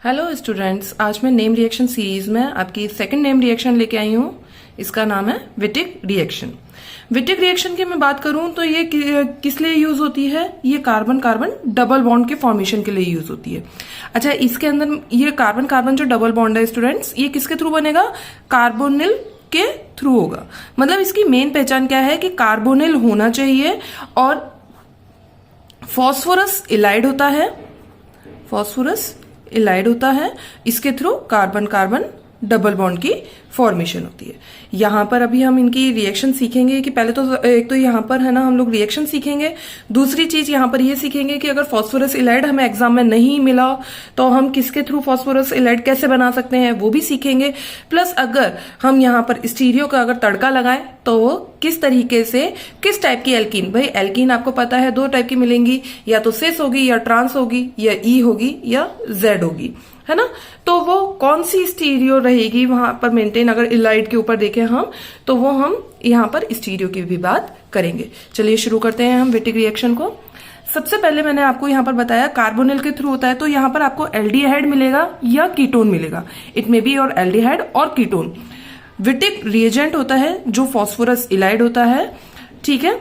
Hello students, आज मैं name reaction series में आपकी सेकंड नेम रिएक्शन लेके आई हूँ। इसका नाम है विटिक रिएक्शन। विटिक रिएक्शन की मैं बात करूं तो ये किस लिए यूज होती है? ये कार्बन कार्बन डबल बॉन्ड के फॉर्मेशन के लिए यूज होती है। अच्छा, इसके अंदर ये कार्बन कार्बन जो डबल बॉन्ड है स्टूडेंट्स, ये किसके थ्रू बनेगा? कार्बोनिल के थ्रू होगा। मतलब इसकी मेन पहचान क्या है कि कार्बोनिल होना चाहिए और फॉस्फोरस इलाइड होता है। फॉस्फोरस इलाइड होता है, इसके through carbon carbon double bond की फॉर्मेशन होती है। यहां पर अभी हम इनकी रिएक्शन सीखेंगे कि पहले तो एक तो यहां पर है ना हम लोग रिएक्शन सीखेंगे। दूसरी चीज यहां पर ये सीखेंगे कि अगर फॉस्फोरस इलाइड हमें एग्जाम में नहीं मिला तो हम किसके थ्रू फॉस्फोरस इलाइड कैसे बना सकते हैं वो भी सीखेंगे। प्लस अगर हम यहां पर स्टीरियो का अगर तड़का लगाएं तो वो किस तरीके से, किस टाइप की एल्कीन, भाई एल्कीन आपको पता है दो टाइप की मिलेंगी, या तो सिस होगी या ट्रांस होगी या ई होगी या जेड होगी, है ना। तो वो कौन सी स्टीरियो रहेगी वहां पर मेंटेन, अगर इलाइड के ऊपर देखें हम तो वो हम यहां पर स्टीरियो की भी बात करेंगे। चलिए शुरू करते हैं हम विटिक रिएक्शन को। सबसे पहले मैंने आपको यहां पर बताया कार्बोनिल के थ्रू होता है, तो यहां पर आपको एल्डिहाइड मिलेगा या कीटोन मिलेगा। इट मे बी और एल्डिहाइड और कीटोन। विटिक रिएजेंट होता है जो फॉस्फोरस इलाइड होता है, ठीक है।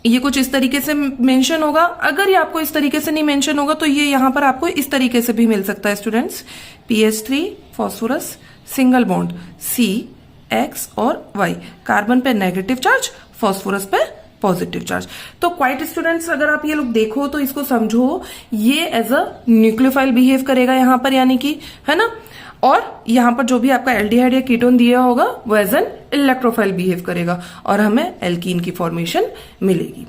ये कुछ इस तरीके से मेंशन होगा। अगर ये आपको इस तरीके से नहीं मेंशन होगा तो ये यहां पर आपको इस तरीके से भी मिल सकता है students. PH3 phosphorus single bond CX और Y, कार्बन पे नेगेटिव चार्ज, फॉस्फोरस पे पॉजिटिव चार्ज। तो क्वाइट स्टूडेंट्स, अगर आप ये लोग देखो तो इसको समझो ये एज अ न्यूक्लियोफाइल बिहेव करेगा यहां पर, यानी कि, है ना। और यहां पर जो भी आपका एल्डिहाइड या कीटोन दिया होगा वो एज एन इलेक्ट्रोफाइल बिहेव करेगा और हमें एल्कीन की फॉर्मेशन मिलेगी।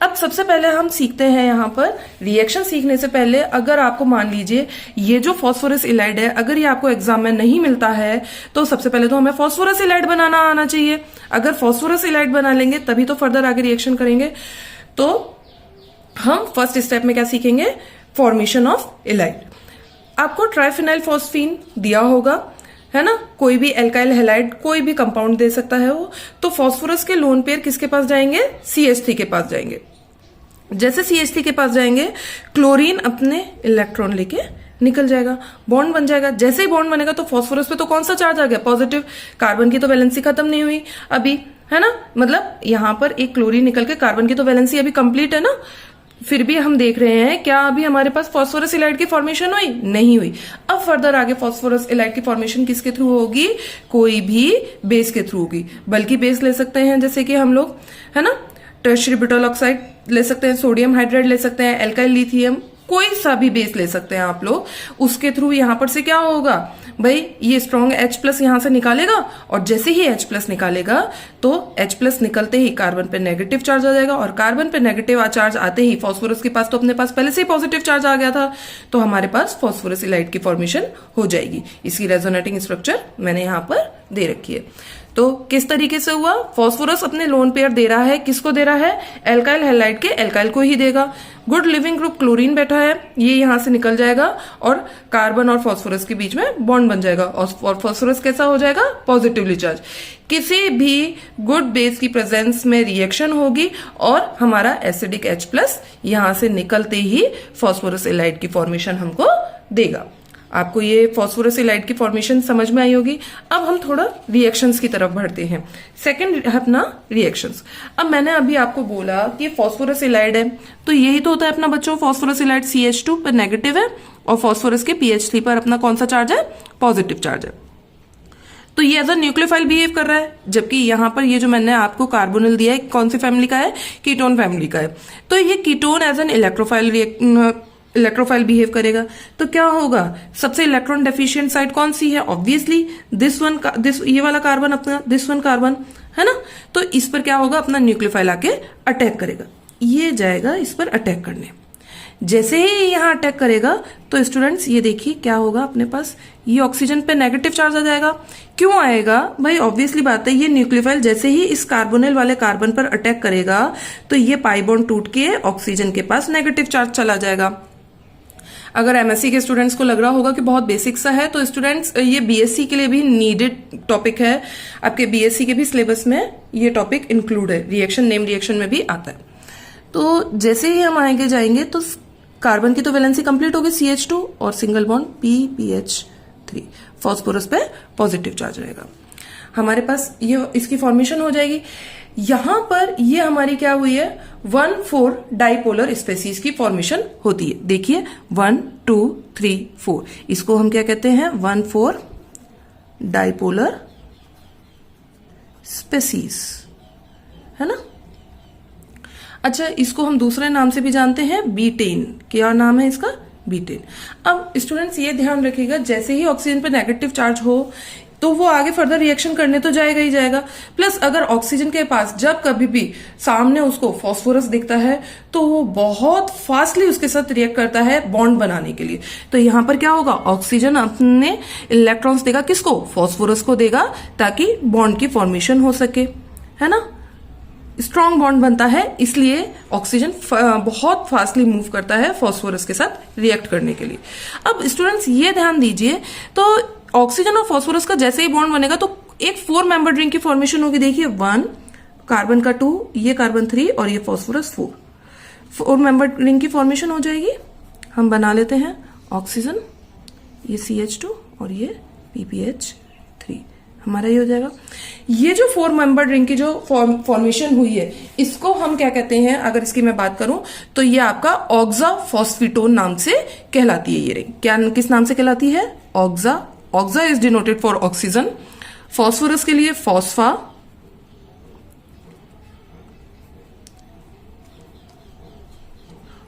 अब सबसे पहले हम सीखते हैं यहां पर रिएक्शन सीखने से पहले, अगर आपको मान लीजिए ये जो फॉस्फोरस इलाइड है अगर ये आपको एग्जाम में नहीं मिलता है तो सबसे पहले तो हमें फॉस्फोरस इलाइड बनाना आना चाहिए। अगर फॉस्फोरस इलाइड बना लेंगे तभी तो फर्दर आगे रिएक्शन करेंगे। तो हम फर्स्ट स्टेप में क्या सीखेंगे? Formation of ylide. आपको ट्राइफिनाइल फॉस्फीन दिया होगा, है ना। कोई भी एल्काइल हैलाइड कोई भी कंपाउंड दे सकता है वो। तो फॉस्फोरस के लोन पेयर किसके पास जाएंगे? CH3 के पास जाएंगे। जैसे CH3 के पास जाएंगे क्लोरीन अपने इलेक्ट्रॉन लेके निकल जाएगा, बॉन्ड बन जाएगा। जैसे ही बॉन्ड बनेगा तो फॉस्फोरस पे तो कौन सा चार्ज आ गया? पॉजिटिव। कार्बन की तो वैलेंसी खत्म नहीं हुई अभी, है ना। मतलब यहां पर एक क्लोरीन निकल के कार्बन की तो वैलेंसी अभी कंप्लीट है ना। फिर भी हम देख रहे हैं क्या अभी हमारे पास फॉस्फोरस इलाइड की फॉर्मेशन हुई? नहीं हुई। अब फर्दर आगे फॉस्फोरस इलाइड की फॉर्मेशन किसके थ्रू होगी? कोई भी बेस के थ्रू होगी। बल्कि बेस ले सकते हैं जैसे कि हम लोग, है ना, टर्शियरी ब्यूटाइल ऑक्साइड ले सकते हैं, सोडियम हाइड्राइड ले सकते हैं, एल्काइल लिथियम, कोई सा भी बेस ले सकते हैं आप लोग। उसके थ्रू यहां पर से क्या होगा भाई? ये स्ट्रॉन्ग H+ यहां से निकालेगा और जैसे ही H+ निकालेगा तो H+ निकलते ही कार्बन पे नेगेटिव चार्ज आ जाएगा और कार्बन पे नेगेटिव चार्ज आते ही फॉस्फोरस के पास तो अपने पास पहले से ही पॉजिटिव चार्ज आ गया था, तो हमारे पास फॉस्फोरस इलाइड की फॉर्मेशन हो जाएगी। इसकी रेजोनेटिंग स्ट्रक्चर मैंने यहां पर दे रखी है। तो किस तरीके से हुआ? फॉस्फोरस अपने लोन पेयर दे रहा है, किसको दे रहा है? एल्काइल हैलाइड के एल्काइल को ही देगा। गुड लिविंग ग्रुप क्लोरीन बैठा है, ये यहां से निकल जाएगा और कार्बन और फॉस्फोरस के बीच में बॉन्ड बन जाएगा और फॉस्फोरस कैसा हो जाएगा? Positively charge. किसी भी गुड बेस की प्रेजेंस में रिएक्शन होगी और हमारा एसिडिक H+ यहां से निकलते ही फॉस्फोरस इलाइड की फॉर्मेशन हमको देगा। आपको ये फॉस्फोरस इलाइड की फॉर्मेशन समझ में आई होगी। अब हम थोड़ा रिएक्शंस की तरफ बढ़ते हैं। सेकंड है अपना रिएक्शंस। अब मैंने अभी आपको बोला कि फॉस्फोरस इलाइड है, तो यही तो होता है अपना बच्चों, फॉस्फोरस इलाइड CH2 पर नेगेटिव है और फॉस्फोरस के PH3 पर अपना कौन सा चार्ज है? पॉजिटिव चार्ज है। तो ये एज अ न्यूक्लियोफाइल बिहेव कर रहा है, जबकि यहां पर ये जो मैंने आपको कार्बोनिल दिया है कौन सी फैमिली का है? कीटोन फैमिली का है। तो ये ketone as an electrophile behave करेगा। तो क्या होगा? सबसे इलेक्ट्रॉन डेफिशिएंट साइड कौन सी है? ऑब्वियसली दिस वन, ये वाला कार्बन अपना, दिस वन कार्बन, है ना। तो इस पर क्या होगा? अपना न्यूक्लियोफाइल आके अटैक करेगा, ये जाएगा इस पर अटैक करने। जैसे ही यहां अटैक करेगा तो स्टूडेंट्स ये देखिए क्या होगा अपने पास? ये ऑक्सीजन पे नेगेटिव चार्ज आ जाएगा। क्यों आएगा भाई? ऑब्वियसली बात है, ये न्यूक्लियोफाइल जैसे ही इस कार्बोनिल वाले कार्बन पर अटैक करेगा तो ये पाई बॉन्ड टूट के ऑक्सीजन के पास नेगेटिव चार्ज चला जाएगा। अगर MSc के स्टूडेंट्स को लग रहा होगा कि बहुत बेसिक सा है, तो स्टूडेंट्स ये BSc के लिए भी नीडेड टॉपिक है। आपके BSc के भी सिलेबस में ये टॉपिक इंक्लूड है, रिएक्शन नेम रिएक्शन में भी आता है। तो जैसे ही हम आगे जाएंगे तो कार्बन की तो वैलेंसी कंप्लीट हो गई CH2 और सिंगल बॉन्ड PPH3, फास्फोरस पे पॉजिटिव चार्ज रहेगा। हमारे पास ये इसकी फॉर्मेशन हो जाएगी। यहां पर ये हमारी क्या हुई है, 1,4 डाइपोलर स्पेसीज की फॉर्मेशन होती है। देखिए 1 2 3 4, इसको हम क्या कहते हैं, 1,4 डाइपोलर स्पेसीज, है ना। अच्छा, इसको हम दूसरे नाम से भी जानते हैं, बीटेन। क्या नाम है इसका, बीटेन। अब स्टूडेंट्स ये ध्यान रखिएगा, जैसे ही ऑक्सीजन पे नेगेटिव चार्ज हो तो वो आगे फर्दर रिएक्शन करने तो जाएगा ही जाएगा, प्लस अगर ऑक्सीजन के पास जब कभी भी सामने उसको फास्फोरस दिखता है तो वो बहुत फास्टली उसके साथ रिएक्ट करता है बॉन्ड बनाने के लिए। तो यहां पर क्या होगा, ऑक्सीजन अपने इलेक्ट्रॉन्स देगा किसको, फास्फोरस को देगा, ताकि बॉन्ड की फॉर्मेशन हो सके, है ना। स्ट्रॉन्ग बॉन्ड बनता है, इसलिए ऑक्सीजन बहुत फास्टली मूव करता है फास्फोरस के साथ रिएक्ट करने के लिए। अब स्टूडेंट्स ये ध्यान दीजिए, तो ऑक्सीजन और फास्फोरस का जैसे ही बॉन्ड बनेगा तो एक 4 मेंबर रिंग की फॉर्मेशन होगी। देखिए 1, कार्बन का 2, ये कार्बन 3 और ये फास्फोरस 4 मेंबर रिंग की फॉर्मेशन हो जाएगी। हम बना लेते हैं ऑक्सीजन, ये CH2 और ये PPH3, हमारा ये हो जाएगा। ये जो 4 मेंबर रिंग की जो फॉर्मेशन हुई है, इसको हम क्या कहते हैं, अगर इसकी मैं बात करूं तो ये आपका ऑक्साफॉस्फेटोन नाम से कहलाती है। ये रिंग क्या, किस नाम से कहलाती है, oxa. Oxa is denoted for oxygen, phosphorus के लिए फॉस्फा,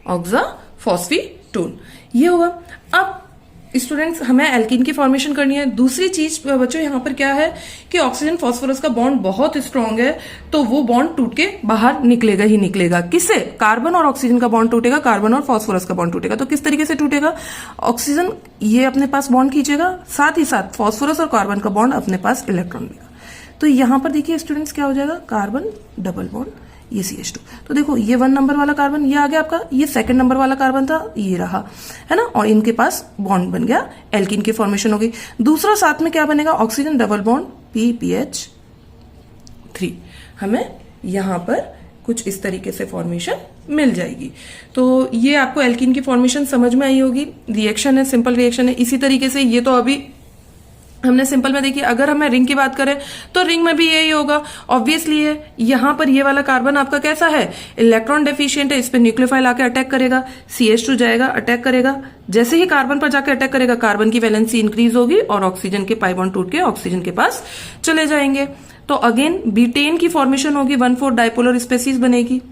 ऑक्साफॉस्फेटोन, ये हुआ। अब स्टूडेंट्स हमें एल्कीन की फॉर्मेशन करनी है। दूसरी चीज बच्चों यहां पर क्या है कि ऑक्सीजन फास्फोरस का बॉन्ड बहुत स्ट्रांग है, तो वो बॉन्ड टूट के बाहर निकलेगा ही निकलेगा। किससे, कार्बन और ऑक्सीजन का बॉन्ड टूटेगा, कार्बन और फास्फोरस का बॉन्ड टूटेगा। तो किस तरीके से टूटेगा, ऑक्सीजन ये अपने पास बॉन्ड खींचेगा, साथ ही साथ फास्फोरस और कार्बन का बॉन्ड अपने पास इलेक्ट्रॉन लेगा। तो यहां पर देखिए स्टूडेंट्स क्या हो जाएगा, कार्बन डबल बॉन्ड, ये CH2। तो देखो ये 1 नंबर वाला कार्बन ये आ गया आपका, ये 2nd नंबर वाला कार्बन था, ये रहा, है ना, और इनके पास बॉन्ड बन गया, एल्कीन की फॉर्मेशन हो गई। दूसरा साथ में क्या बनेगा, ऑक्सीजन डबल बॉन्ड PPH3, हमें यहां पर कुछ इस तरीके से फॉर्मेशन मिल जाएगी। तो ये आपको एल्कीन की फॉर्मेशन समझ में आई होगी। रिएक्शन है, सिंपल रिएक्शन है। इसी तरीके से ये तो अभी हमने सिंपल में देखी। अगर हमें रिंग की बात करें तो रिंग में भी यही होगा, ऑब्वियसली है। यहां पर ये वाला कार्बन आपका कैसा है, इलेक्ट्रॉन डेफिशिएंट है, इस पे न्यूक्लियोफाइल आके अटैक करेगा, CH2 जाएगा अटैक करेगा। जैसे ही कार्बन पर जाकर अटैक करेगा, कार्बन की वैलेंसी इंक्रीज होगी और ऑक्सीजन के पाई बॉन्ड टूट के ऑक्सीजन के पास चले जाएंगे। तो अगेन बीटेन की फॉर्मेशन होगी, 1,4 डाइपोलर स्पेसीज बनेगी।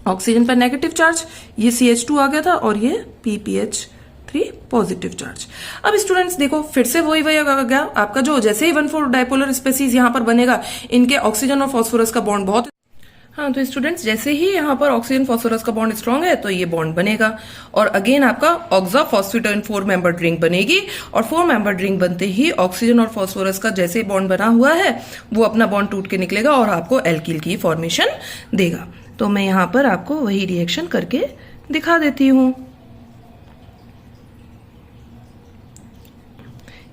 ऑक्सीजन पर नेगेटिव चार्ज, ये CH2 आ गया था और ये PPH3 पॉजिटिव चार्ज। अब स्टूडेंट्स देखो फिर से वही आ गया आपका, जो जैसे ही 1,4 डाइपोलर स्पेसीज यहां पर बनेगा, इनके ऑक्सीजन और फास्फोरस का बॉन्ड बहुत, हाँ, तो स्टूडेंट्स जैसे ही यहाँ पर ऑक्सीजन फास्फोरस का बॉन्ड स्ट्रांग है तो ये बॉन्ड बनेगा और अगेन आपका ऑक्साफॉस्फेटोन 4 मेंबर रिंग बनेगी। और 4 मेंबर रिंग बनते ही ऑक्सीजन और फास्फोरस का जैसे बॉन्ड बना हुआ है वो अपना बॉन्ड टूट के निकलेगा और आपको एल्कील की फॉर्मेशन देगा। तो मैं यहाँ पर आपको वही रिएक्शन करके दिखा देती हूँ।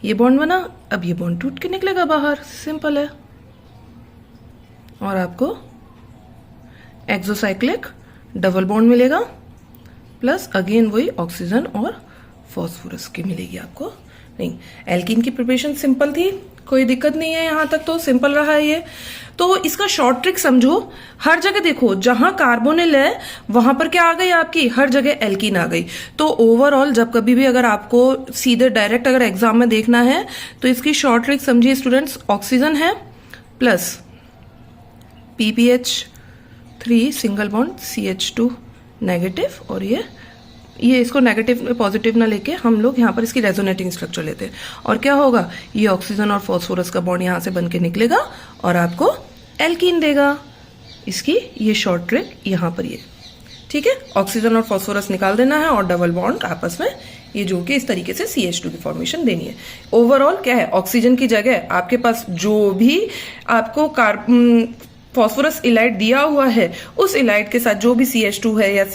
ये बॉन्ड बना, अब ये बॉन्ड टूट के निकलेगा बाहर, सिंपल है। और आपको एक्सोसाइक्लिक डबल बॉन्ड मिलेगा, प्लस अगेन वही ऑक्सीजन और फास्फोरस की मिलेगी आपको। नहीं, एल्कीन की प्रिपरेशन सिंपल थी, कोई दिक्कत नहीं है, यहां तक तो सिंपल रहा है ये। तो इसका शॉर्ट ट्रिक समझो, हर जगह देखो जहां कार्बोनिल है वहां पर क्या आ गई आपकी, हर जगह एल्कीन आ गई। तो ओवरऑल जब कभी भी अगर आपको सीधे डायरेक्ट अगर एग्जाम में देखना है तो इसकी शॉर्ट ट्रिक समझिए स्टूडेंट्स, ऑक्सीजन है plus PPH3 single bond CH2 negative, और ये इसको नेगेटिव पॉजिटिव ना लेके हम लोग यहाँ पर इसकी रेजोनेटिंग स्ट्रक्चर लेते हैं। और क्या होगा, ये ऑक्सीजन और फास्फोरस का बॉन्ड यहाँ से बन के निकलेगा और आपको एल्कीन देगा। इसकी ये शॉर्ट ट्रिक यहाँ पर ये, ठीक है। ऑक्सीजन और फास्फोरस निकाल देना है और डबल बॉन्ड आपस में ये जोड़ के इस तरीके से CH2 की फॉर्मेशन देनी है। ओवरऑल क्या है, ऑक्सीजन की जगह आपके पास जो भी आपको फास्फोरस इलाइड दिया हुआ है उस इलाइड के साथ जो भी CH2 है या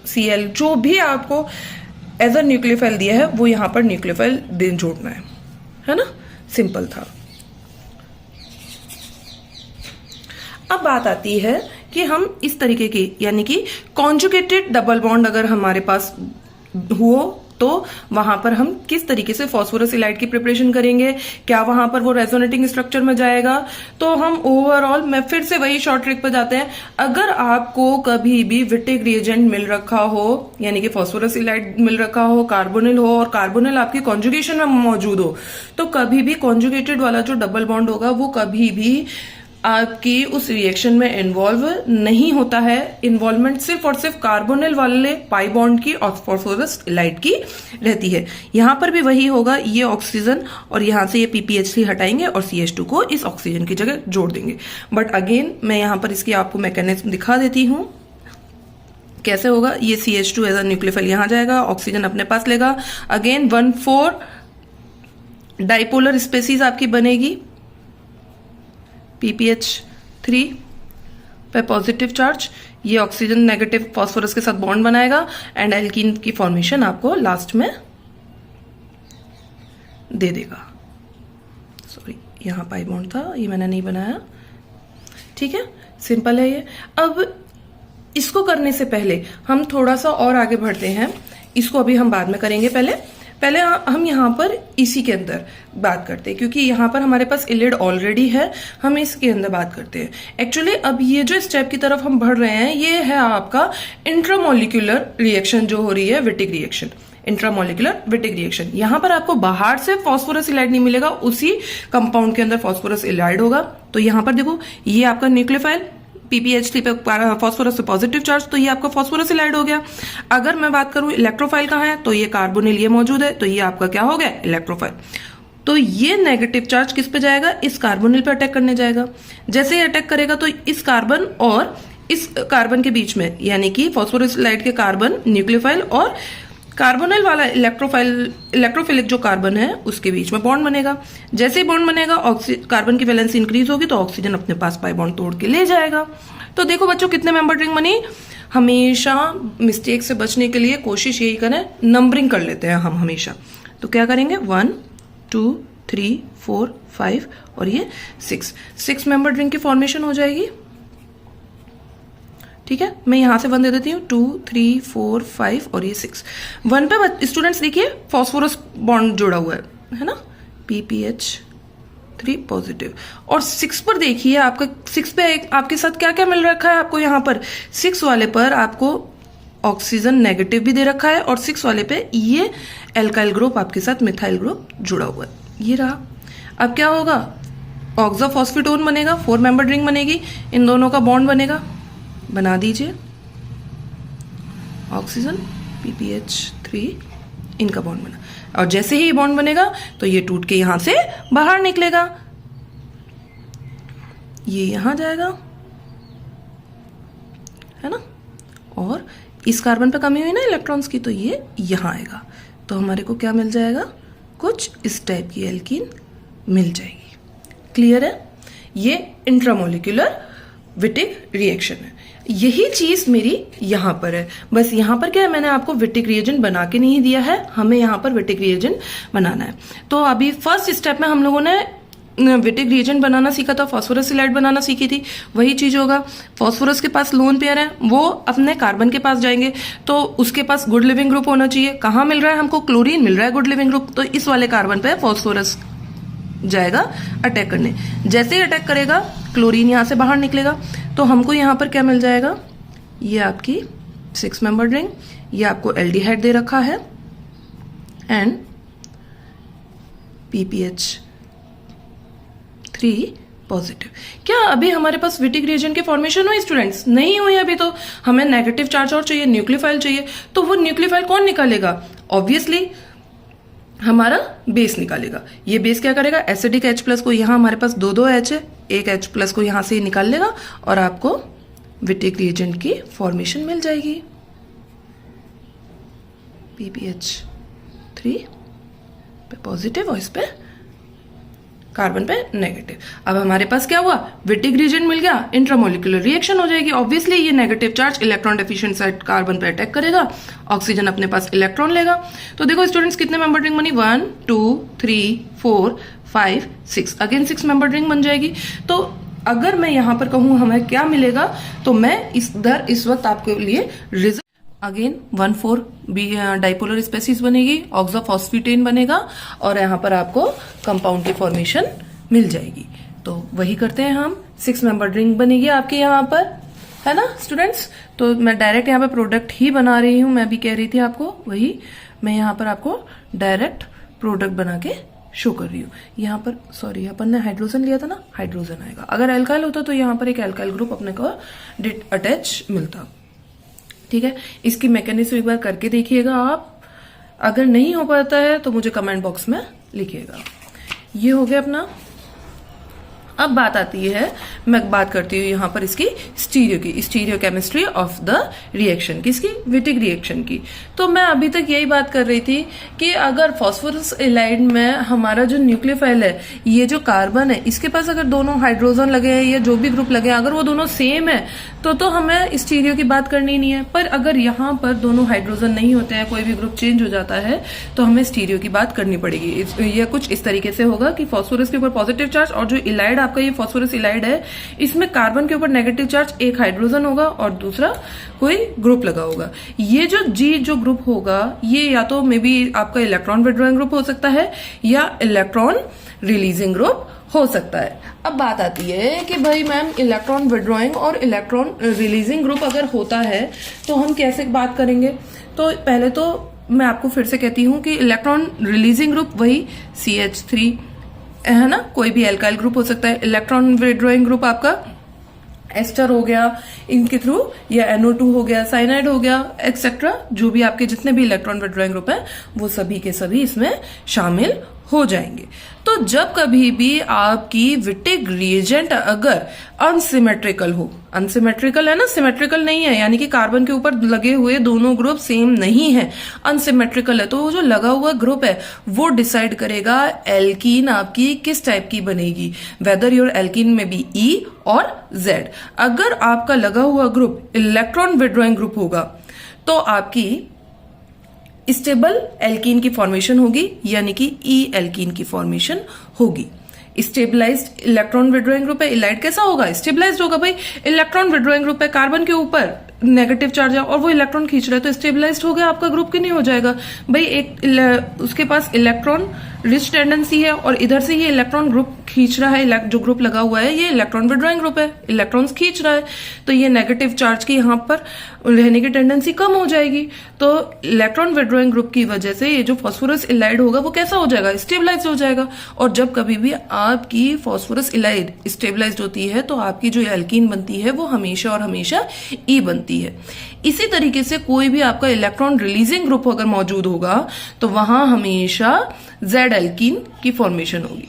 Cl जो भी आपको एज अ न्यूक्लियोफाइल दिया है वो यहाँ पर न्यूक्लियोफाइल जोड़ना है ना, सिंपल था। अब बात आती है कि हम इस तरीके की यानी कि कॉन्जुगेटेड डबल बॉन्ड अगर हमारे पास हो तो वहां पर हम किस तरीके से फॉस्फोरस इलाइड की प्रिपरेशन करेंगे, क्या वहां पर वो रेजोनेटिंग स्ट्रक्चर में जाएगा। तो हम ओवरऑल मैं फिर से वही शॉर्ट ट्रिक पे जाते हैं। अगर आपको कभी भी विटिक रिएजेंट मिल रखा हो यानी कि फॉस्फोरस इलाइड मिल रखा हो, कार्बोनिल हो और कार्बोनिल आपकी कॉन्जुगेशन में मौजूद हो, तो कभी भी कॉन्जुगेटेड वाला जो डबल बॉन्ड होगा वो कभी भी आपकी उस रिएक्शन में इन्वॉल्व नहीं होता है। इन्वॉल्वमेंट सिर्फ और सिर्फ कार्बोनिल वाले पाई बॉन्ड की और फॉस्फोरस इलाइड की रहती है। यहां पर भी वही होगा, ये ऑक्सीजन और यहां से ये PPH3 हटाएंगे और CH2 को इस ऑक्सीजन की जगह जोड़ देंगे। बट अगेन मैं यहां पर इसकी आपको मैकेनिज्म दिखा देती हूं कैसे होगा। ये CH2 एज अ न्यूक्लियोफाइल यहां जाएगा, ऑक्सीजन अपने पास लेगा। अगेन 1,4 डाइपोलर स्पेसीज आपकी बनेगी, PPH3 पे पॉजिटिव चार्ज, ये ऑक्सीजन नेगेटिव फॉस्फोरस के साथ बॉन्ड बनाएगा एंड एल्कीन की फॉर्मेशन आपको लास्ट में दे देगा। सॉरी, यहां पाई बॉन्ड था, ये मैंने नहीं बनाया। ठीक है, सिंपल है ये। अब इसको करने से पहले हम थोड़ा सा और आगे बढ़ते हैं, इसको अभी हम बाद में करेंगे। पहले हम यहाँ पर इसी के अंदर बात करते हैं, क्योंकि यहाँ पर हमारे पास इलिड ऑलरेडी है, हम इसके अंदर बात करते हैं। एक्चुअली अब ये जो स्टेप की तरफ हम बढ़ रहे हैं ये है आपका इंट्रामोलिकुलर रिएक्शन जो हो रही है, Wittig reaction, intramolecular Wittig reaction. यहां पर आपको बाहर से फॉस्फोरस इलाइड नहीं मिलेगा, उसी कंपाउंड के अंदर फॉस्फोरस इलाइड होगा। तो यहां पर देखो, ये आपका न्यूक्लियोफाइल PPH3 पे फॉस्फोरस पे पॉजिटिव चार्ज, तो ये आपका फॉस्फोरस इलाइड हो गया। अगर मैं बात करूं इलेक्ट्रोफाइल कहां है, तो ये कार्बोनिल ये मौजूद है, तो ये आपका क्या हो गया, इलेक्ट्रोफाइल। तो ये नेगेटिव चार्ज किस पे जाएगा, इस कार्बोनिल पे अटैक करने जाएगा। जैसे ही अटैक करेगा तो इस कार्बन और इस कार्बन के बीच में यानी कि फॉस्फोरस इलाइड के कार्बन न्यूक्लियोफाइल और कार्बोनिल वाला इलेक्ट्रोफिलिक जो कार्बन है उसके बीच में बॉन्ड बनेगा। जैसे ही बॉन्ड बनेगा कार्बन की वैलेंसी इंक्रीज होगी तो ऑक्सीजन अपने पास पाई बॉन्ड तोड़ के ले जाएगा। तो देखो बच्चों कितने मेंबर रिंग बनी। हमेशा मिस्टेक से बचने के लिए कोशिश यही करें, नंबरिंग कर लेते हैं हम हमेशा। तो क्या करेंगे, 1 2 3 4 5 और ये 6 मेंबर रिंग की फॉर्मेशन हो जाएगी। ठीक है, मैं यहां से 1 दे देती हूँ, 2 3 4 5 और ये 6। 1 पे स्टूडेंट्स देखिए फॉस्फोरस बॉन्ड जुड़ा हुआ है ना, PPH3 पॉजिटिव। और 6 पर देखिए आपका 6 पे आपके साथ क्या क्या मिल रखा है आपको। यहाँ पर 6 वाले पर आपको ऑक्सीजन नेगेटिव भी दे रखा है और 6 वाले पे ये एल्काइल ग्रुप आपके साथ मिथाइल ग्रुप जुड़ा हुआ है, ये रहा। अब क्या होगा, ऑक्सोफॉस्फेटोन बनेगा, 4 मेंबर रिंग बनेगी, इन दोनों का बॉन्ड बनेगा, बना दीजिए। ऑक्सीजन PPH3 इनका बॉन्ड बना, और जैसे ही बॉन्ड बनेगा तो ये टूट के यहां से बाहर निकलेगा, ये यहां जाएगा, है ना। और इस कार्बन पे कमी हुई ना इलेक्ट्रॉन्स की, तो ये यहां आएगा, तो हमारे को क्या मिल जाएगा, कुछ इस टाइप की एल्कीन मिल जाएगी। क्लियर है, ये इंट्रामोलिकुलर विटिक रिएक्शन है। यही चीज मेरी यहां पर है, बस यहां पर क्या है, मैंने आपको विटिक रिएजेंट बना के नहीं दिया है, हमें यहां पर विटिक रिएजेंट बनाना है। तो अभी फर्स्ट स्टेप में हम लोगों ने विटिक रिएजेंट बनाना सीखा था, फॉस्फोरस इलाइड बनाना सीखी थी। वही चीज होगा, फॉस्फोरस के पास लोन पेयर है, वो अपने कार्बन के पास जाएंगे तो उसके पास गुड लिविंग ग्रुप होना चाहिए। कहाँ मिल रहा है हमको, क्लोरीन मिल रहा है गुड लिविंग ग्रुप, तो इस वाले कार्बन पे फॉस्फोरस जाएगा अटैक करने। जैसे ही अटैक करेगा क्लोरीन यहां से बाहर निकलेगा, तो हमको यहां पर क्या मिल जाएगा, ये आपकी 6 मेंबर रिंग, ये आपको एल्डिहाइड दे रखा है एंड PPH3 पॉजिटिव। क्या अभी हमारे पास विटिक रिएजेंट की फॉर्मेशन हुई स्टूडेंट्स? नहीं हुई अभी, तो हमें नेगेटिव चार्ज और चाहिए, न्यूक्लियोफाइल चाहिए। तो वो न्यूक्लियोफाइल कौन निकालेगा, ऑब्वियसली हमारा बेस निकालेगा। ये बेस क्या करेगा, एसिडिक H+ को यहाँ हमारे पास 2 H है, एक H+ को यहां से निकाल लेगा और आपको विटिक रिएजेंट की फॉर्मेशन मिल जाएगी। PPH3 पे पॉजिटिव और इस पे कार्बन पे नेगेटिव। अब हमारे पास क्या हुआ, विटिक रिएजेंट मिल गया, इंट्रामोलिकुलर रिएक्शन हो जाएगी। ऑब्वियसली ये negative charge electron deficient side carbon पे अटैक करेगा, ऑक्सीजन अपने पास इलेक्ट्रॉन लेगा। तो देखो स्टूडेंट्स कितने मेंबर रिंग बनी, 1 2 3 4 5 6, अगेन 6 मेंबर रिंग बन जाएगी। तो अगर मैं यहाँ पर कहूँ हमें क्या मिलेगा, तो मैं इस वक्त आपके लिए रिजल्ट अगेन 1,4 बी डाइपोलर स्पेसीज बनेगी, ऑक्सोफॉस्फेटेन बनेगा और यहाँ पर आपको कंपाउंड की फॉर्मेशन मिल जाएगी। तो वही करते हैं हम, 6 मेंबर रिंग बनेगी आपके यहाँ पर, है ना स्टूडेंट्स। तो मैं डायरेक्ट यहाँ पे प्रोडक्ट ही बना रही हूँ, मैं भी कह रही थी आपको वही, मैं यहाँ पर आपको डायरेक्ट प्रोडक्ट बना के शो कर रही हूँ। यहाँ पर सॉरी अपन ने हाइड्रोजन लिया था ना, हाइड्रोजन आएगा। अगर एल्काइल होता तो यहाँ पर एक एल्काइल ग्रुप अपने को अटैच मिलता। ठीक है, इसकी मैकेनिज्म एक बार करके देखिएगा आप, अगर नहीं हो पाता है तो मुझे कमेंट बॉक्स में लिखिएगा। ये हो गया अपना। अब बात आती है, मैं बात करती हूँ यहाँ पर इसकी स्टीरियो की, stereo chemistry of the reaction की, इसकी विटिक रिएक्शन की। तो मैं अभी तक यही बात कर रही थी कि अगर फास्फोरस एलाइड में हमारा जो न्यूक्लियोफाइल है, ये जो कार्बन है, इसके पास अगर दोनों हाइड्रोजन लगे हैं या जो भी ग्रुप लगे हैं, अगर वो दोनों सेम है तो हमें स्टीरियो की बात करनी नहीं है। पर अगर यहाँ पर दोनों हाइड्रोजन नहीं होते हैं, कोई भी ग्रुप चेंज हो जाता है, तो हमें स्टीरियो की बात करनी पड़ेगी। ये कुछ इस तरीके से होगा कि फास्फोरस के ऊपर पॉजिटिव चार्ज, और जो इलाइड आपका ये फास्फोरस इलाइड है, इसमें कार्बन के ऊपर नेगेटिव चार्ज, एक हाइड्रोजन होगा और दूसरा कोई ग्रुप लगा होगा। ये जो ग्रुप होगा, ये या तो मे बी आपका इलेक्ट्रॉन विड्रॉइंग ग्रुप हो सकता है या इलेक्ट्रॉन रिलीजिंग ग्रुप हो सकता है। अब बात आती है कि भाई मैम इलेक्ट्रॉन विड्रॉइंग और इलेक्ट्रॉन रिलीजिंग ग्रुप अगर होता है तो हम कैसे बात करेंगे। तो पहले तो मैं आपको फिर से कहती हूँ कि इलेक्ट्रॉन रिलीजिंग ग्रुप वही CH3 है ना, कोई भी एल्काइल ग्रुप हो सकता है। इलेक्ट्रॉन विड्रॉइंग ग्रुप आपका एस्टर हो गया इनके थ्रू, या NO2 हो गया, साइनाइड हो गया, एक्सेट्रा, जो भी आपके जितने भी इलेक्ट्रॉन विड्रॉइंग ग्रुप है वो सभी के सभी इसमें शामिल हो जाएंगे। तो जब कभी भी आपकी विटिक रिएजेंट अगर अनसिमेट्रिकल हो, अनसिमेट्रिकल है ना, सिमेट्रिकल नहीं है, यानी कि कार्बन के ऊपर लगे हुए दोनों ग्रुप सेम नहीं है, अनसिमेट्रिकल है, तो वो जो लगा हुआ ग्रुप है वो डिसाइड करेगा एल्कीन आपकी किस टाइप की बनेगी, वेदर योर एल्कीन में बी E और Z। अगर आपका लगा हुआ ग्रुप इलेक्ट्रॉन विड्रॉइंग ग्रुप होगा तो आपकी स्टेबल एल्कीन की फॉर्मेशन होगी, यानी कि E एल्कीन की फॉर्मेशन होगी। स्टेबलाइज्ड इलेक्ट्रॉन विड्रॉइंग ग्रुप है, इलाइड कैसा होगा, स्टेबलाइज्ड होगा। भाई इलेक्ट्रॉन विड्रॉइंग ग्रुप है, कार्बन के ऊपर नेगेटिव चार्ज है और वो इलेक्ट्रॉन खींच रहा है, तो स्टेबलाइज्ड हो गया आपका ग्रुप, की नहीं हो जाएगा। भाई एक उसके पास इलेक्ट्रॉन रिच टेंडेंसी है और इधर से ये इलेक्ट्रॉन ग्रुप खींच रहा है, जो ग्रुप लगा हुआ है ये इलेक्ट्रॉन विड्रॉइंग ग्रुप है, इलेक्ट्रॉन्स खींच रहा है, तो ये नेगेटिव चार्ज की यहाँ पर रहने की टेंडेंसी कम हो जाएगी। तो इलेक्ट्रॉन विड्रॉइंग ग्रुप की वजह से ये जो फास्फोरस इलाइड होगा वो कैसा हो जाएगा, स्टेबलाइज हो जाएगा। और जब कभी भी आपकी फास्फोरस इलाइड स्टेबलाइज होती है तो आपकी जो एल्कीन बनती है वो हमेशा और हमेशा E बनती है। इसी तरीके से कोई भी आपका इलेक्ट्रॉन रिलीजिंग ग्रुप अगर मौजूद होगा तो वहां हमेशा Z एल्कीन की फॉर्मेशन होगी।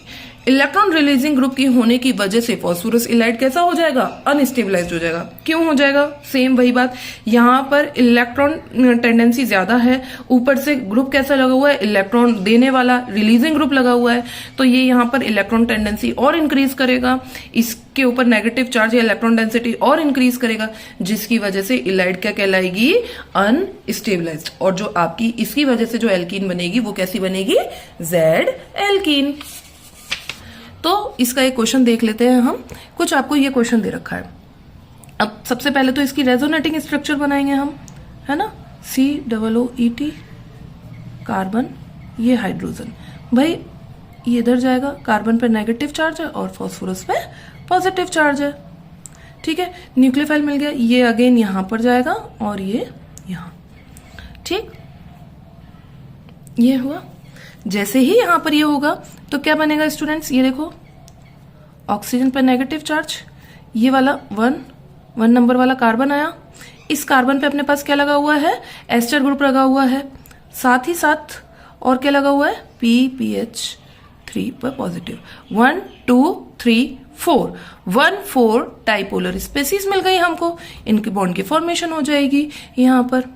इलेक्ट्रॉन रिलीजिंग ग्रुप की होने की वजह से फास्फोरस इलाइड कैसा हो जाएगा, अनस्टेबलाइज्ड हो जाएगा। क्यों हो जाएगा, सेम वही बात, यहाँ पर इलेक्ट्रॉन टेंडेंसी ज्यादा है, ऊपर से ग्रुप कैसा लगा हुआ है, इलेक्ट्रॉन देने वाला रिलीजिंग ग्रुप लगा हुआ है, तो ये यहाँ पर इलेक्ट्रॉन टेंडेंसी और इंक्रीज करेगा, इसके ऊपर नेगेटिव चार्ज या इलेक्ट्रॉन डेंसिटी और इंक्रीज करेगा, जिसकी वजह से इलाइड क्या कहलाएगी, अनस्टेबलाइज्ड। और जो आपकी इसकी वजह से जो एल्कीन बनेगी वो कैसी बनेगी, Z एल्कीन। तो इसका एक क्वेश्चन देख लेते हैं हम, कुछ आपको ये क्वेश्चन दे रखा है। अब सबसे पहले तो इसकी रेजोनेटिंग स्ट्रक्चर बनाएंगे हम, है ना, COOET कार्बन, ये हाइड्रोजन। भाई ये इधर जाएगा, कार्बन पे नेगेटिव चार्ज है और फास्फोरस पे पॉजिटिव चार्ज है। ठीक है, न्यूक्लियोफाइल मिल गया, ये अगेन यहां पर जाएगा और ये यहां। ठीक, ये हुआ। जैसे ही यहां पर ये होगा तो क्या बनेगा स्टूडेंट्स, ये देखो, ऑक्सीजन पर नेगेटिव चार्ज, ये वाला 1 नंबर वाला कार्बन आया, इस कार्बन पे अपने पास क्या लगा हुआ है, एस्टर ग्रुप लगा हुआ है, साथ ही साथ और क्या लगा हुआ है, PPH3 पर पॉजिटिव, 1 2 3 4 1 4 डाइपोलर स्पेसीज मिल गई हमको, इनके बॉन्ड की फॉर्मेशन हो जाएगी यहां पर।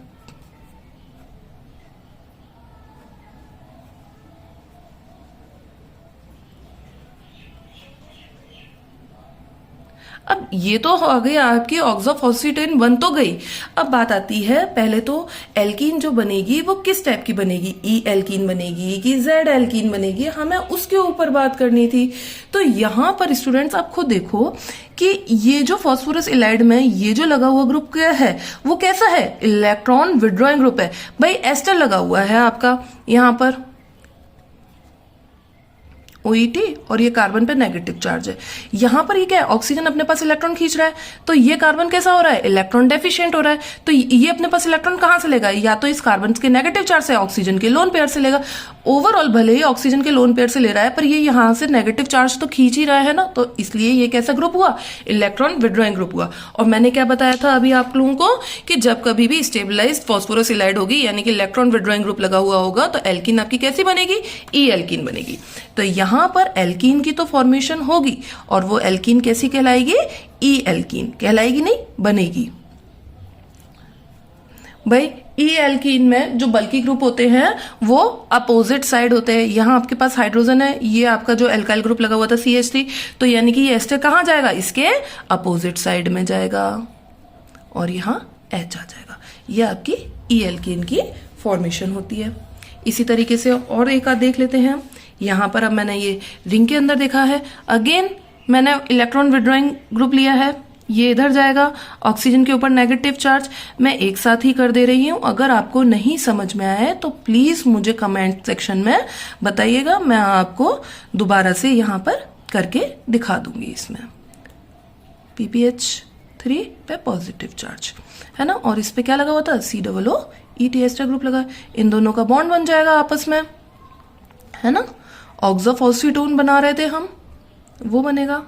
अब ये तो आ गई आपकी ऑक्सोफॉस्फेटेन बन तो गई। अब बात आती है, पहले तो एल्कीन जो बनेगी वो किस टाइप की बनेगी, ई एल्कीन बनेगी कि जेड एल्कीन बनेगी, हमें उसके ऊपर बात करनी थी। तो यहां पर स्टूडेंट्स आप खुद देखो कि ये जो फास्फोरस इलाइड में ये जो लगा हुआ ग्रुप क्या है, वो कैसा है, इलेक्ट्रॉन विड्रॉइंग ग्रुप है। भाई एस्टर लगा हुआ है आपका यहां पर OET, और ये कार्बन पे नेगेटिव चार्ज है। यहां पर ये क्या है, ऑक्सीजन अपने पास इलेक्ट्रॉन खींच रहा है, तो ये कार्बन कैसा हो रहा है, इलेक्ट्रॉन डेफिशिएंट हो रहा है। तो ये अपने पास इलेक्ट्रॉन कहां से लेगा, या तो इस कार्बन के नेगेटिव चार्ज से, ऑक्सीजन के लोन पेयर से लेगा। ओवरऑल भले ही ऑक्सीजन के लोन पेयर से ले रहा है, पर ये यहां से नेगेटिव चार्ज तो खींच ही रहा है ना, तो इसलिए ये कैसा ग्रुप हुआ, इलेक्ट्रॉन विड्रॉइंग ग्रुप हुआ। और मैंने क्या बताया था अभी आप लोगों को कि जब कभी भी स्टेबलाइज्ड फास्फोरस इलाइड होगी, यानी कि इलेक्ट्रॉन विड्रॉइंग ग्रुप लगा हुआ होगा, तो एल्कीन आपकी कैसी बनेगी, ई एल्कीन बनेगी। तो यहां पर एल्कीन की तो फॉर्मेशन होगी, और वो एल्कीन कैसी कहलाएगी, ई एल्कीन कहलाएगी, नहीं बनेगी। भाई ई एल्कीन में जो बल्की ग्रुप होते हैं वो अपोजिट साइड होते हैं। यहां आपके पास हाइड्रोजन है, ये आपका जो एल्काइल ग्रुप लगा हुआ था CH3, तो यानी कि ये एस्टर कहां जाएगा, इसके अपोजिट साइड में जाएगा, और यहां H आ जाएगा। ये आपकी ई एल्कीन की फॉर्मेशन होती है। इसी तरीके से और एक आध देख लेते हैं। यहां पर अब मैंने ये रिंग के अंदर देखा है, अगेन मैंने इलेक्ट्रॉन विड्रॉइंग ग्रुप लिया है, ये इधर जाएगा, ऑक्सीजन के ऊपर नेगेटिव चार्ज, मैं एक साथ ही कर दे रही हूं। अगर आपको नहीं समझ में आया तो प्लीज मुझे कमेंट सेक्शन में बताइएगा, मैं आपको दोबारा से यहां पर करके दिखा दूंगी। इसमें PPH3 पे पॉजिटिव चार्ज है ना, और इस पे क्या लगा हुआ था, COO एस्टर ग्रुप लगा, इन दोनों का बॉन्ड बन जाएगा आपस में, है ना। ऑक्सोफॉस्फेटोन बना रहे थे हम, वो बनेगा,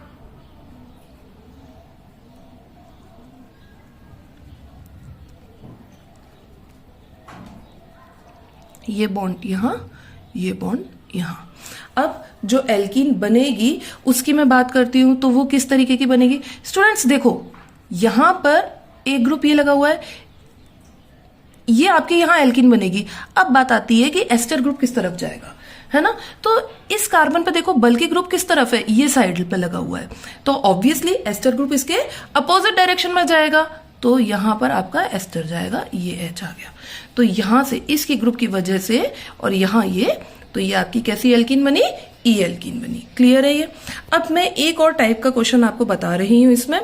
ये बॉन्ड यहां, ये बॉन्ड यहां। अब जो एल्कीन बनेगी उसकी मैं बात करती हूं, तो वो किस तरीके की बनेगी। स्टूडेंट्स देखो, यहां पर एक ग्रुप ये लगा हुआ है, ये आपके यहां एल्कीन बनेगी। अब बात आती है कि एस्टर ग्रुप किस तरफ जाएगा, है ना। तो इस कार्बन पे देखो बल्कि ग्रुप किस तरफ है, ये साइड पे लगा हुआ है, तो ऑब्वियसली एस्टर ग्रुप इसके अपोजिट डायरेक्शन में जाएगा, तो यहां पर आपका एस्टर जाएगा, ये H आ गया। तो यहां से इसकी ग्रुप की वजह से, और यहां ये, तो ये आपकी कैसी एल्कीन बनी, ई एल्कीन बनी। क्लियर है ये। अब मैं एक और टाइप का क्वेश्चन आपको बता रही हूं, इसमें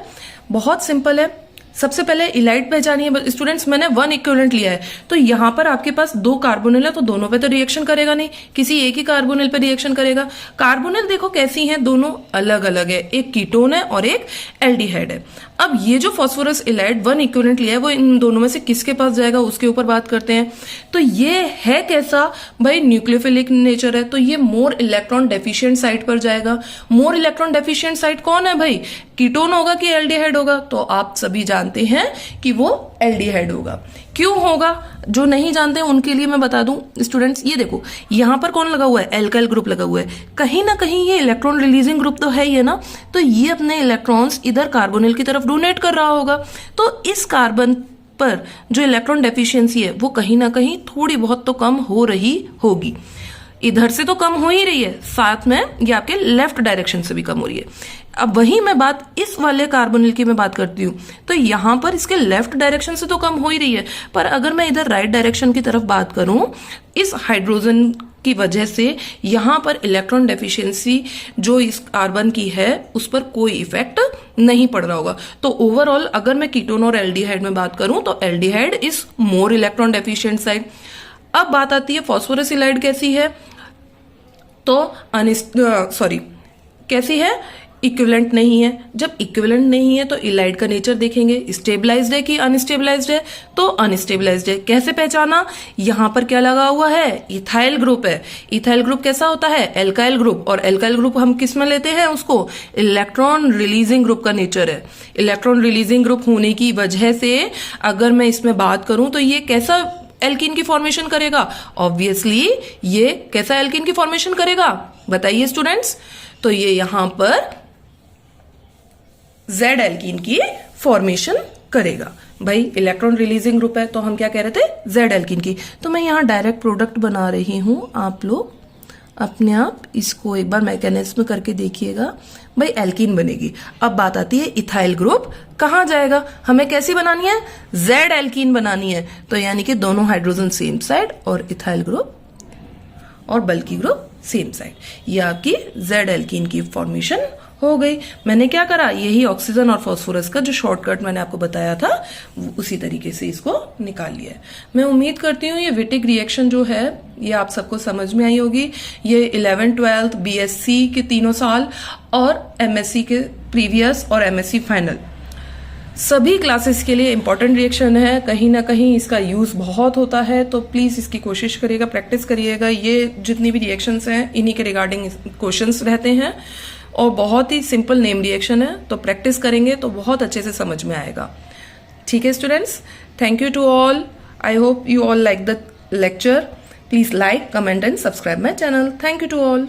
बहुत सिंपल है। सबसे पहले इलाइट पहचानिए स्टूडेंट्स, मैंने 1 इक्विवेलेंट लिया है, तो यहां पर आपके पास 2 कार्बोनिल है, तो दोनों पे तो रिएक्शन करेगा नहीं, किसी एक ही कार्बोनिल पे रिएक्शन करेगा। कार्बोनिल देखो कैसी हैं, दोनों अलग अलग है, एक कीटोन है और एक एल्डिहाइड है। अब ये जो फास्फोरस इलाइड 1 इक्विवेलेंट लिया है, वो इन दोनों में से किसके पास जाएगा उसके ऊपर बात करते हैं। तो ये है कैसा भाई, न्यूक्लियोफिलिक नेचर है, तो ये मोर इलेक्ट्रॉन डेफिशिएंट साइट पर जाएगा। मोर इलेक्ट्रॉन डेफिशिएंट साइट कौन है भाई, कीटोन होगा कि एल्डिहाइड होगा, तो आप सभी जानते हैं कि वो एल्डिहाइड होगा। क्यों होगा, जो नहीं जानते उनके लिए मैं बता दूं स्टूडेंट्स, ये देखो यहां पर कौन लगा हुआ है, एल्काइल ग्रुप लगा हुआ है, कहीं ना कहीं ये इलेक्ट्रॉन रिलीजिंग ग्रुप तो है ही है ना, तो ये अपने इलेक्ट्रॉन्स इधर कार्बोनिल की तरफ डोनेट कर रहा होगा। तो इस कार्बन पर जो इलेक्ट्रॉन डेफिशिएंसी है वो कहीं ना कहीं थोड़ी बहुत तो कम हो रही होगी। इधर से तो कम हो ही रही है, साथ में ये आपके लेफ्ट डायरेक्शन से भी कम हो रही है। अब वही मैं बात इस वाले कार्बोनिल की मैं बात करती हूँ, तो यहां पर इसके लेफ्ट डायरेक्शन से तो कम हो ही रही है, पर अगर मैं इधर राइट डायरेक्शन की तरफ बात करूं, इस हाइड्रोजन की वजह से यहां पर इलेक्ट्रॉन डेफिशिएंसी जो इस कार्बन की है उस पर कोई इफेक्ट नहीं पड़ रहा होगा। तो ओवरऑल अगर मैं कीटोन और एल्डिहाइड में बात करूं, तो aldehyde is more electron deficient side. अब बात आती है फास्फोरस इलाइड कैसी है, तो कैसी है, इक्विवेलेंट नहीं है। जब इक्विवेलेंट नहीं है तो इलाइड का नेचर देखेंगे, स्टेबलाइज्ड है कि अनस्टेबलाइज्ड है, तो अनस्टेबलाइज्ड है। कैसे पहचाना, यहां पर क्या लगा हुआ है, इथाइल ग्रुप है। इथाइल ग्रुप कैसा होता है, एल्काइल ग्रुप, और एल्काइल ग्रुप हम किस में लेते हैं उसको, इलेक्ट्रॉन रिलीजिंग ग्रुप का नेचर है। इलेक्ट्रॉन रिलीजिंग ग्रुप होने की वजह से अगर मैं इसमें बात करूं तो ये कैसा एल्कीन की फॉर्मेशन करेगा, ऑब्वियसली ये कैसा एल्कीन की फॉर्मेशन करेगा, बताइए स्टूडेंट्स। तो ये यहां पर जेड एल्कीन की फॉर्मेशन करेगा। भाई इलेक्ट्रॉन रिलीजिंग ग्रुप है, तो हम क्या कह रहे थे, जेड एल्कीन की। तो मैं यहां डायरेक्ट प्रोडक्ट बना रही हूं, आप लोग अपने आप इसको एक बार मैकेनिज्म करके देखिएगा भाई, एल्कीन बनेगी। अब बात आती है इथाइल ग्रुप कहाँ जाएगा, हमें कैसी बनानी है, जेड एल्कीन बनानी है। तो यानी कि दोनों हाइड्रोजन सेम साइड और इथाइल ग्रुप और बल्कि ग्रुप सेम साइड, ये आपकी जेड एल्कीन की फॉर्मेशन हो गई। मैंने क्या करा, यही ऑक्सीजन और फास्फोरस का जो शॉर्टकट मैंने आपको बताया था उसी तरीके से इसको निकाल लिया है। मैं उम्मीद करती हूँ ये विटिक रिएक्शन जो है ये आप सबको समझ में आई होगी। ये 11th 12th बीएससी के तीनों साल और एमएससी के प्रीवियस और एमएससी फाइनल सभी क्लासेस के लिए इंपॉर्टेंट रिएक्शन है। कहीं ना कहीं इसका यूज बहुत होता है, तो प्लीज इसकी कोशिश करिएगा, प्रैक्टिस करिएगा। ये जितनी भी रिएक्शंस हैं इन्हीं के रिगार्डिंग क्वेश्चंस रहते हैं और बहुत ही सिंपल नेम रिएक्शन है, तो प्रैक्टिस करेंगे तो बहुत अच्छे से समझ में आएगा। ठीक है students, thank you to all. I hope you all like the lecture. Please like, comment and subscribe my channel. Thank you to all.